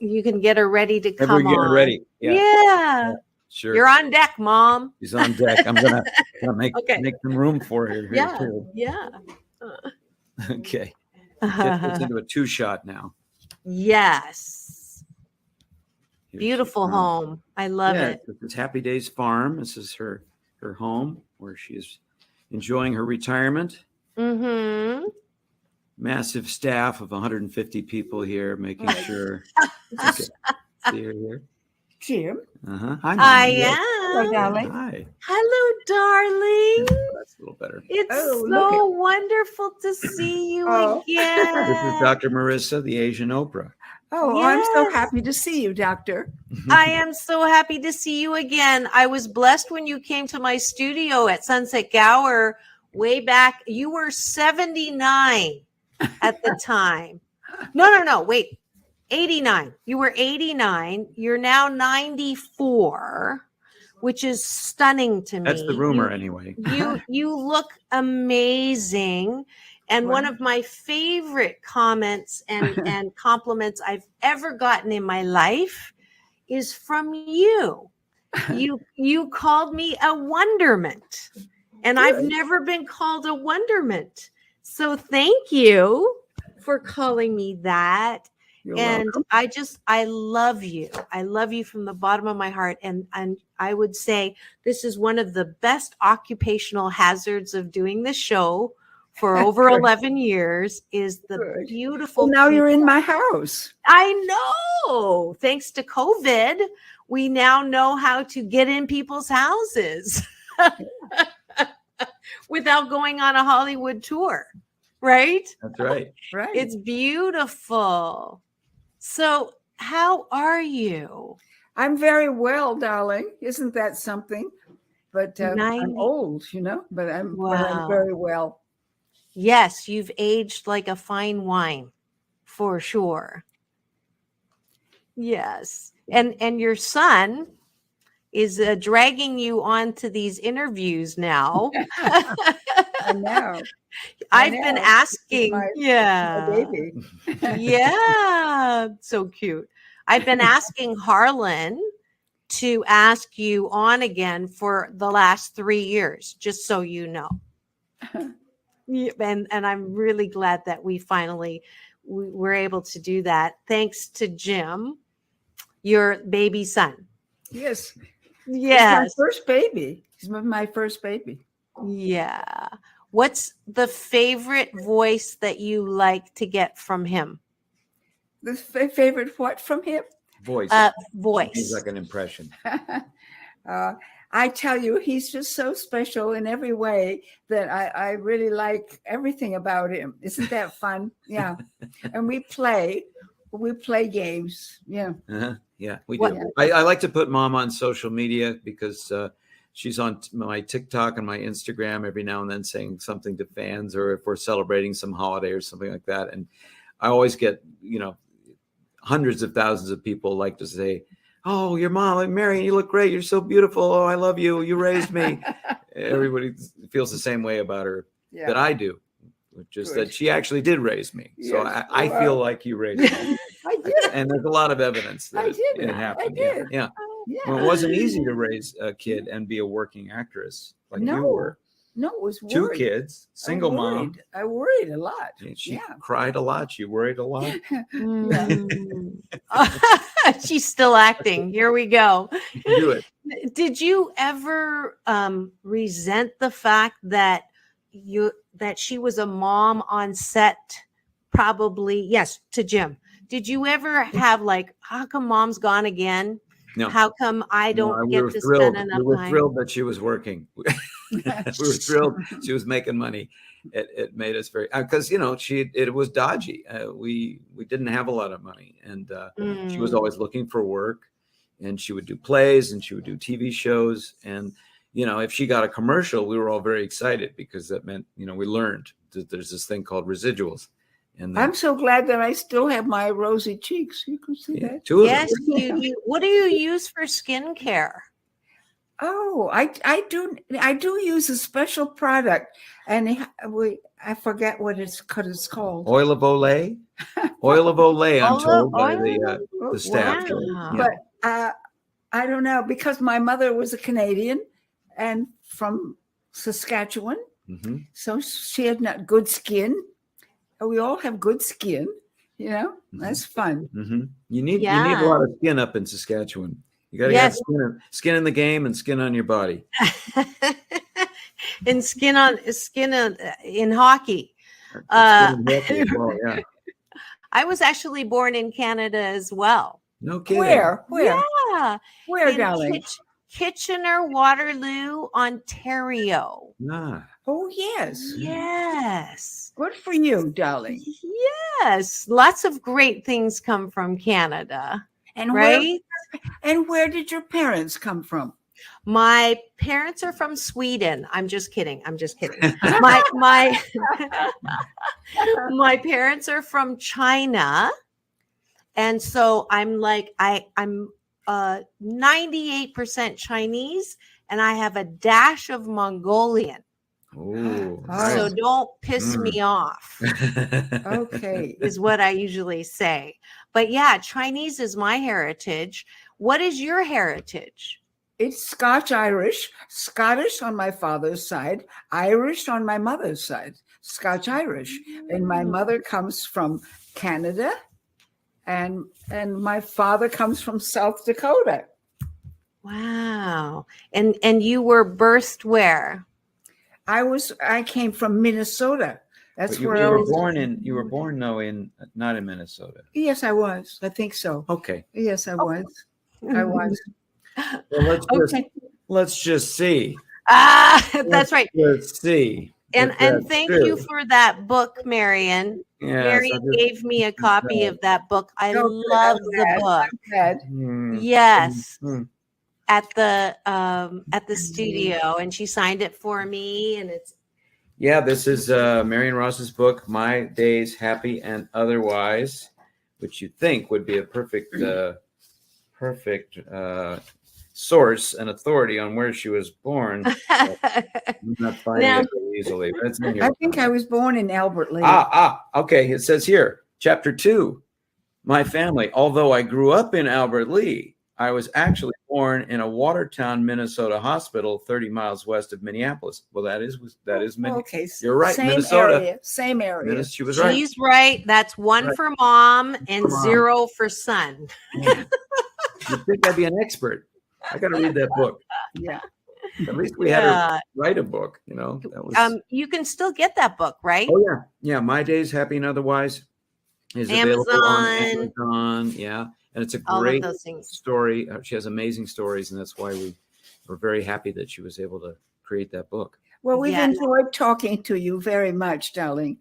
you can get her ready to come on. Get her ready. Yeah. Sure. You're on deck, Mom. She's on deck. I'm gonna make some room for her here too. Yeah. Okay. It's into a 2-shot now. Yes. Beautiful home. I love it. This is Happy Days Farm. This is her home where she is enjoying her retirement. Mm-hmm. Massive staff of 150 people here, making sure. Okay. See her here. Jim. Hi, I am. Hello, darling. Hi. Hello, darling. That's a little better. It's so wonderful to see you again. This is Dr. Marissa, the Asian Oprah. Oh, Yes. I'm so happy to see you, Doctor. I am so happy to see you again. I was blessed when you came to my studio at Sunset Gower way back. You were 79 at the time. No, wait. 89. You were 89. You're now 94, which is stunning to me. That's the rumor anyway. You look amazing. And one of my favorite comments and compliments I've ever gotten in my life is from you. You called me a wonderment, and Good. I've never been called a wonderment. So thank you for calling me that. You're and welcome. I love you. I love you from the bottom of my heart. And I would say this is one of the best occupational hazards of doing this show for over 11 years is the beautiful. Well, now you're in people. my house. I know. Thanks to COVID, we now know how to get in people's houses without going on a Hollywood tour. Right? That's right. Right. It's beautiful. So, how are you? I'm very well, darling. Isn't that something? But I'm old, but I'm very well. Yes, you've aged like a fine wine, for sure. Yes. And your son is dragging you onto these interviews now. I know. I've been asking. My baby. Yeah. So cute. I've been asking Harlan to ask you on again for the last 3 years, just so you know. And I'm really glad that we finally were able to do that. Thanks to Jim, your baby son. Yes. Yes. He's my first baby. He's my first baby. Yeah. What's the favorite voice that you like to get from him? The favorite what from him? Voice. Voice. He's like an impression. I tell you, he's just so special in every way that I really like everything about him. Isn't that fun? Yeah. And we play games. Yeah. Uh-huh. Yeah, we do. I like to put Mom on social media because she's on my TikTok and my Instagram every now and then saying something to fans, or if we're celebrating some holiday or something like that. And I always get, hundreds of thousands of people like to say, "Oh, your mom, Marion, you look great. You're so beautiful. Oh, I love you. You raised me." Everybody feels the same way about her that I do, which is that she actually did raise me. Yes. So I feel like you raised me. I did. And there's a lot of evidence that it happened. I did. Yeah. Well, it wasn't easy to raise a kid and be a working actress like you were. No, it was worried. 2 kids, single mom. I worried a lot. She cried a lot. She worried a lot. She's still acting. Here we go. Do it. Did you ever resent the fact that she was a mom on set? Probably, yes, to Jim. Did you ever have how come Mom's gone again? No. How come I don't get to spend enough time? We were thrilled that she was working. We were thrilled she was making money. It made us very, because it was dodgy. We didn't have a lot of money, and she was always looking for work, and she would do plays and she would do TV shows, and if she got a commercial, we were all very excited because that meant we learned that there's this thing called residuals. And I'm so glad that I still have my rosy cheeks. You can see that. Yes, you do. What do you use for skincare? Oh, I do use a special product, and I forget what it's called. Oil of Olay. Oil of Olay. I'm told by the staff. Wow. But I don't know, because my mother was a Canadian and from Saskatchewan, so she had not good skin. We all have good skin, That's fun. You need a lot of skin up in Saskatchewan. You got to have skin in the game and skin on your body. And skin in hockey. I was actually born in Canada as well. No kidding. Where? Yeah. Where, darling? Kitchener-Waterloo, Ontario. Ah. Oh, yes. Yes. Good for you, darling. Yes. Lots of great things come from Canada. And right? Where did your parents come from? My parents are from Sweden. I'm just kidding. My parents are from China. And so I'm I'm 98% Chinese, and I have a dash of Mongolian. Oh, so don't piss me off. Okay. Is what I usually say. But yeah, Chinese is my heritage. What is your heritage? It's Scotch-Irish, Scottish on my father's side, Irish on my mother's side, Scotch-Irish. And my mother comes from Canada, and my father comes from South Dakota. Wow. And you were birthed where? I came from Minnesota. That's But you, where you I were was born in. You were born though not in Minnesota. Yes, I was. I think so. Okay. Yes, I was. I was. Well, let's just see. That's right. Let's see. And thank you for that book, Marion. Yes, Marion gave me a copy of that book. I love the book. Yes. At the studio, and she signed it for me, and it's this is Marion Ross's book, My Days, Happy and Otherwise, which you'd think would be a perfect source and authority on where she was born. I'm not finding it very easily, but it's in here. I think I was born in Albert Lea. Okay. It says here, chapter 2, my family. Although I grew up in Albert Lea, I was actually born in a Watertown, Minnesota hospital 30 miles west of Minneapolis. Well, that is okay. You're right, Same Minnesota. Same area. She was right. She's right. That's one for mom and 0 for son. You'd think I'd be an expert. I got to read that book. Yeah. At least we had her write a book. That was. You can still get that book, right? Oh yeah. My Days, Happy and Otherwise is available on Amazon. Yeah. And it's a great story. She has amazing stories, and that's why we were very happy that she was able to create that book. Well, we've enjoyed talking to you very much, darling.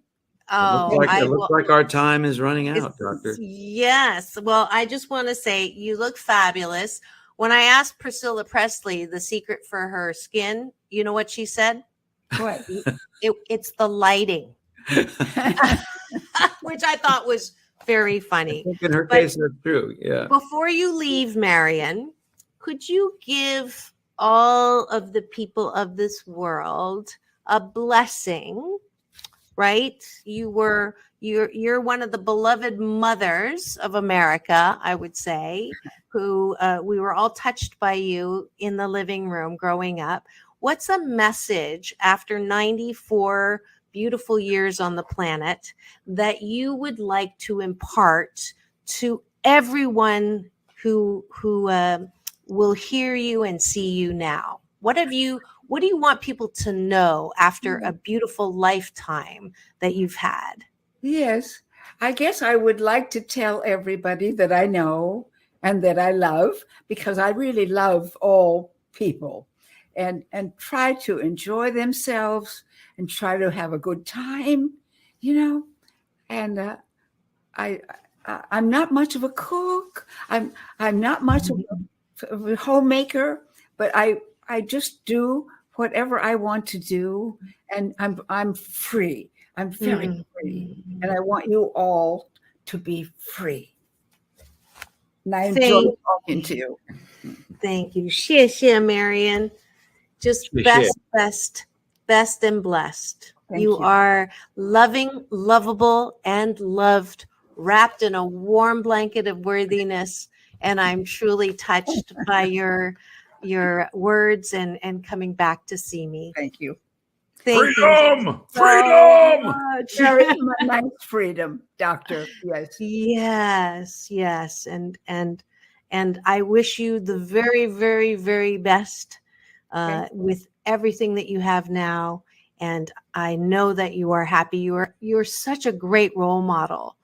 Oh, it looks like our time is running out, Doctor. Yes. Well, I just want to say you look fabulous. When I asked Priscilla Presley the secret for her skin, you know what she said? What? It's the lighting, which I thought was very funny. In her case, that's true. Yeah. Before you leave, Marion, could you give all of the people of this world a blessing? Right? You're one of the beloved mothers of America, I would say, who we were all touched by you in the living room growing up. What's a message after 94 beautiful years on the planet that you would like to impart to everyone who will hear you and see you now? What do you want people to know after a beautiful lifetime that you've had? Yes, I guess I would like to tell everybody that I know and that I love, because I really love all people, and try to enjoy themselves and try to have a good time, and I'm not much of a cook. I'm not much of a homemaker, but I just do whatever I want to do, and I'm free. I'm very free, and I want you all to be free. And I enjoy talking to you. Thank you. 谢谢, Marion. Just best and blessed. You are loving, lovable, and loved, wrapped in a warm blanket of worthiness. And I'm truly touched by your words and coming back to see me. Thank you. Thank freedom! You Freedom! so Very nice freedom, Doctor. Yes. And I wish you the very, very, very best with everything that you have now. And I know that you are happy. You're such a great role model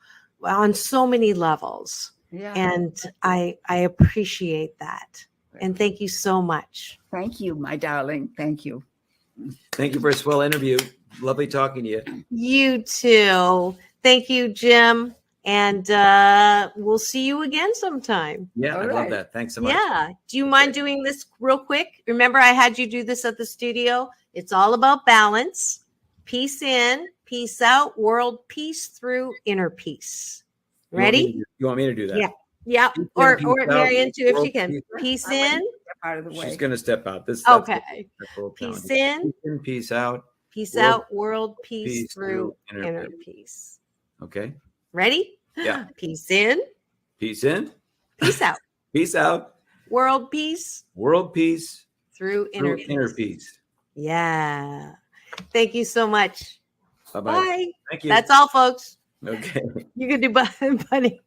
on so many levels. Yeah. And I appreciate that. And thank you so much. Thank you, my darling. Thank you. Thank you for a swell interview. Lovely talking to you. You too. Thank you, Jim. And we'll see you again sometime. Yeah, I love that. Thanks so much. Yeah. Do you mind doing this real quick? Remember, I had you do this at the studio. It's all about balance. Peace in, peace out, world peace through inner peace. Ready? You want me to do that? Yeah. Peace Or in, Marion too, if world she can. Peace in. Out of the way. She's going to step out. Okay. Peace in. Peace out. Peace out. World peace through inner peace. Okay. Ready? Yeah. Peace in. Peace in. Peace out. Peace out. World peace. World peace Through inner peace. Yeah. Thank you so much. Bye-bye. Bye. Thank you. That's all, folks. Okay. You can do bunny.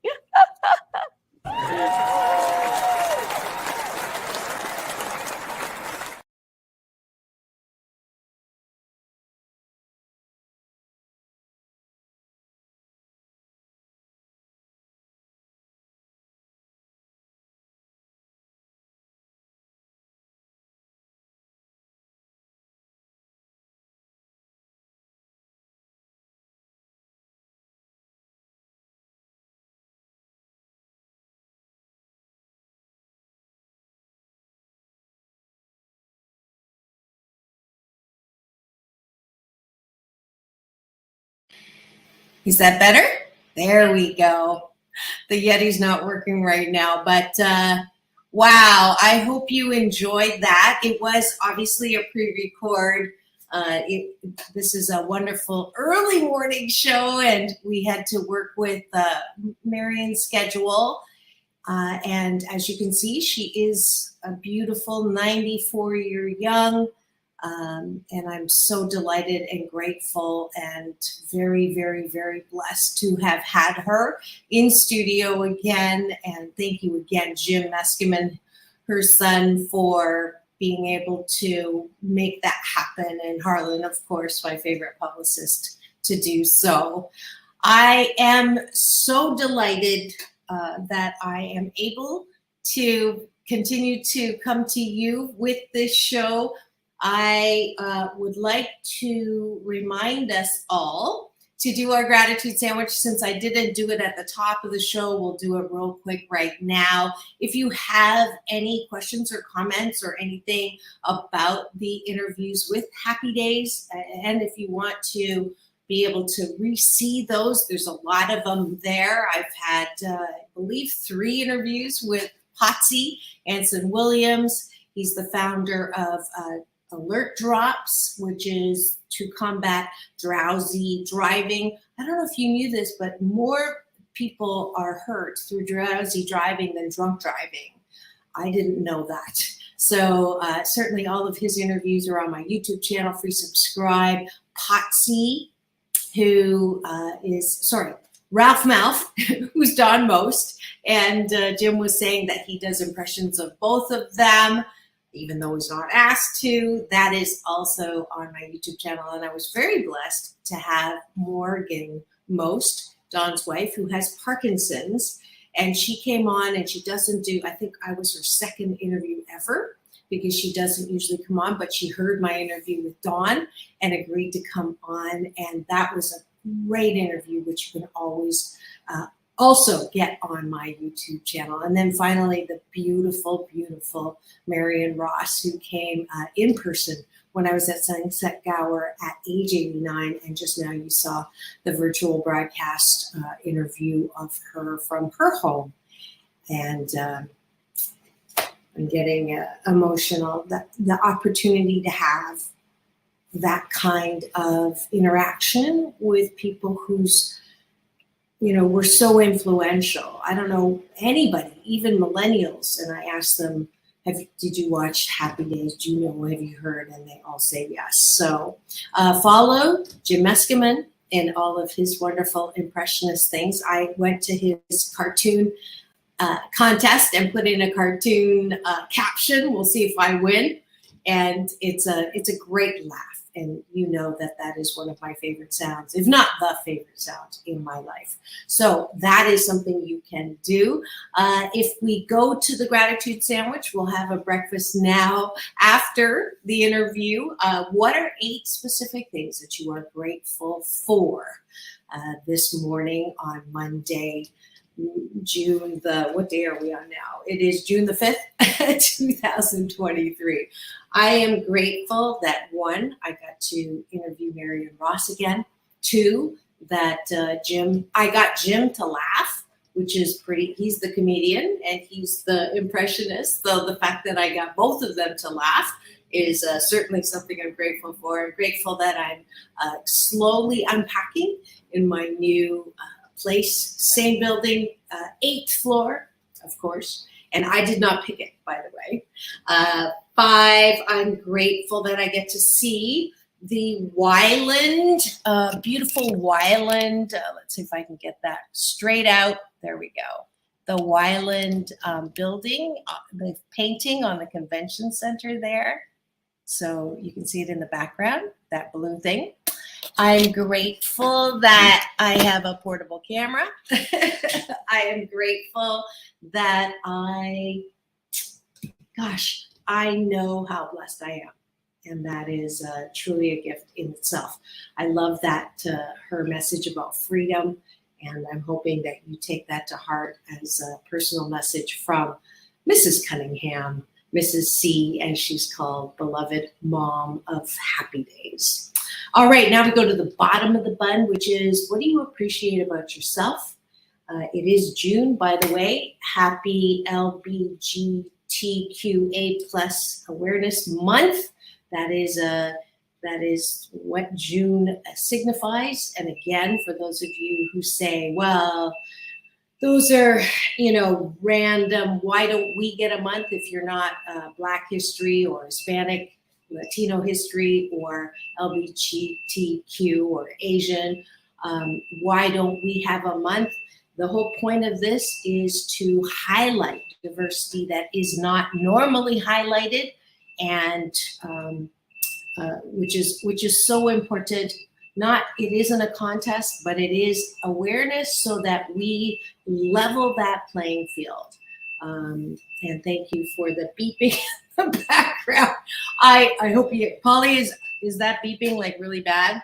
Is that better? There we go. The Yeti's not working right now, but wow, I hope you enjoyed that. It was obviously a pre-record. This is a wonderful early morning show, and we had to work with Marion's schedule. And as you can see, she is a beautiful 94-year young. And I'm so delighted and grateful and very, very, very blessed to have had her in studio again. And thank you again, Jim Meskimen, her son, for being able to make that happen. And Harlan, of course, my favorite publicist, to do so. I am so delighted that I am able to continue to come to you with this show. I would like to remind us all to do our gratitude sandwich. Since I didn't do it at the top of the show, we'll do it real quick right now. If you have any questions or comments or anything about the interviews with Happy Days, and if you want to be able to re-see those, there's a lot of them there. I've had, I believe, 3 interviews with Potsie, Anson Williams. He's the founder of Alert Drops, which is to combat drowsy driving. I don't know if you knew this, but more people are hurt through drowsy driving than drunk driving. I didn't know that. So certainly all of his interviews are on my YouTube channel, free subscribe. Potsie, who Ralph Malph, who's Don Most. And Jim was saying that he does impressions of both of them, even though he's not asked to. That is also on my YouTube channel. And I was very blessed to have Morgan Most, Don's wife, who has Parkinson's. And she came on, and she doesn't do, I think I was her second interview ever, because she doesn't usually come on, but she heard my interview with Don and agreed to come on. And that was a great interview, which you can always also get on my YouTube channel. And then finally, the beautiful, beautiful Marion Ross, who came in person when I was at Sunset Gower at age 89. And just now you saw the virtual broadcast interview of her from her home. And I'm getting emotional. The opportunity to have that kind of interaction with people who's, we're so influential. I don't know anybody, even millennials, and I ask them, did you watch Happy Days? Do you know, have you heard? And they all say yes. So follow Jim Meskimen in all of his wonderful impressionist things. I went to his cartoon contest and put in a cartoon caption. We'll see if I win. And it's a great laugh. And you know that is one of my favorite sounds, if not the favorite sound in my life. So that is something you can do. If we go to the gratitude sandwich, we'll have a breakfast now after the interview. What are 8 specific things that you are grateful for this morning on Monday, June what day are we on now? It is June the 5th, 2023. I am grateful that 1, I got to interview Marion Ross again. 2, that I got Jim to laugh, which is he's the comedian and he's the impressionist. So the fact that I got both of them to laugh is certainly something I'm grateful for. I'm grateful that I'm slowly unpacking in my new place, same building, 8th floor, of course. And I did not pick it, by the way. 5, I'm grateful that I get to see the Wyland, beautiful Wyland. Let's see if I can get that straight out. There we go. The Wyland building, the painting on the convention center there. So you can see it in the background, that blue thing. I'm grateful that I have a portable camera. I am grateful that I know how blessed I am. And that is truly a gift in itself. I love that her message about freedom, and I'm hoping that you take that to heart as a personal message from Mrs. Cunningham, Mrs. C, as she's called, beloved mom of happy days. All right, now we go to the bottom of the bun, which is, what do you appreciate about yourself? It is June, by the way. Happy LGBTQA plus Awareness Month. That is what June signifies. And again, for those of you who say, well, those are, random. Why don't we get a month if you're not Black history or Hispanic, Latino history or LGBTQ or Asian? Why don't we have a month? The whole point of this is to highlight diversity that is not normally highlighted, and which is so important. It isn't a contest, but it is awareness so that we level that playing field. And thank you for the beeping in the background. I hope Polly, is that beeping like really bad?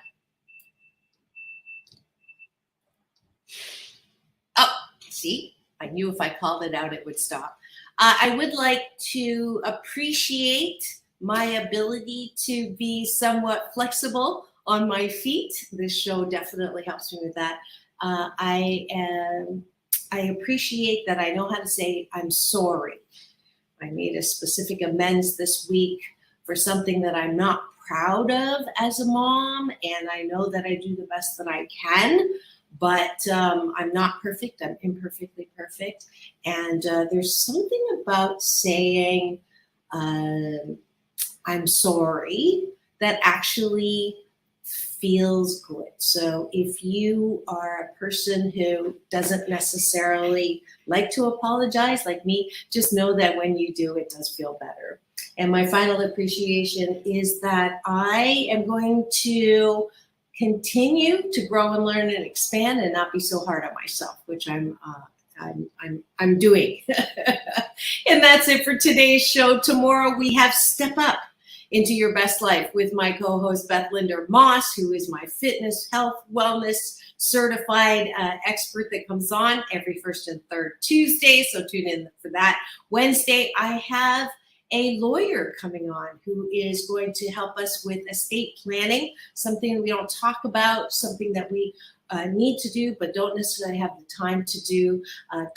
Oh, see, I knew if I called it out, it would stop. I would like to appreciate my ability to be somewhat flexible on my feet. This show definitely helps me with that. I appreciate that I know how to say I'm sorry. I made a specific amends this week for something that I'm not proud of as a mom, and I know that I do the best that I can, but I'm not perfect. I'm imperfectly perfect. And there's something about saying I'm sorry that actually feels good. So if you are a person who doesn't necessarily like to apologize like me, just know that when you do, it does feel better. And my final appreciation is that I am going to continue to grow and learn and expand and not be so hard on myself, which I'm doing. And that's it for today's show. Tomorrow we have Step Up into Your Best Life with my co-host Beth Linder Moss, who is my fitness, health, wellness certified expert that comes on every first and third Tuesday. So tune in for that. Wednesday, I have a lawyer coming on who is going to help us with estate planning, something we don't talk about, something that we need to do but don't necessarily have the time to do.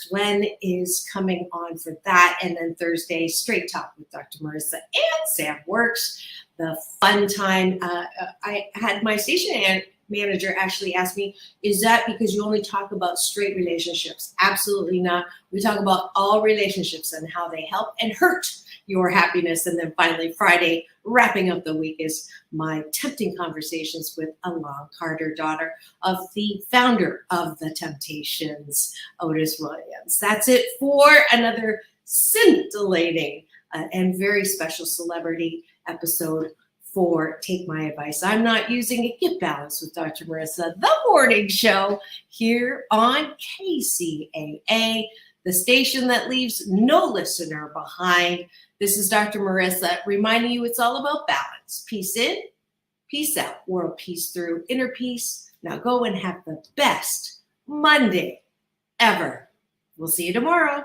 Glenn is coming on for that. And then Thursday, Straight Talk with Dr. Marissa and Sam Works. The fun time. I had my station manager actually ask me, is that because you only talk about straight relationships? Absolutely not. We talk about all relationships and how they help and hurt your happiness. And then finally, Friday, wrapping up the week, is my tempting conversations with Alon Carter, daughter of the founder of The Temptations, Otis Williams. That's it for another scintillating and very special celebrity episode for Take My Advice. I'm Not Using It. Get Balanced with Dr. Marissa, the morning show here on KCAA, the station that leaves no listener behind. This is Dr. Marissa reminding you it's all about balance. Peace in, peace out, world peace through, inner peace. Now go and have the best Monday ever. We'll see you tomorrow.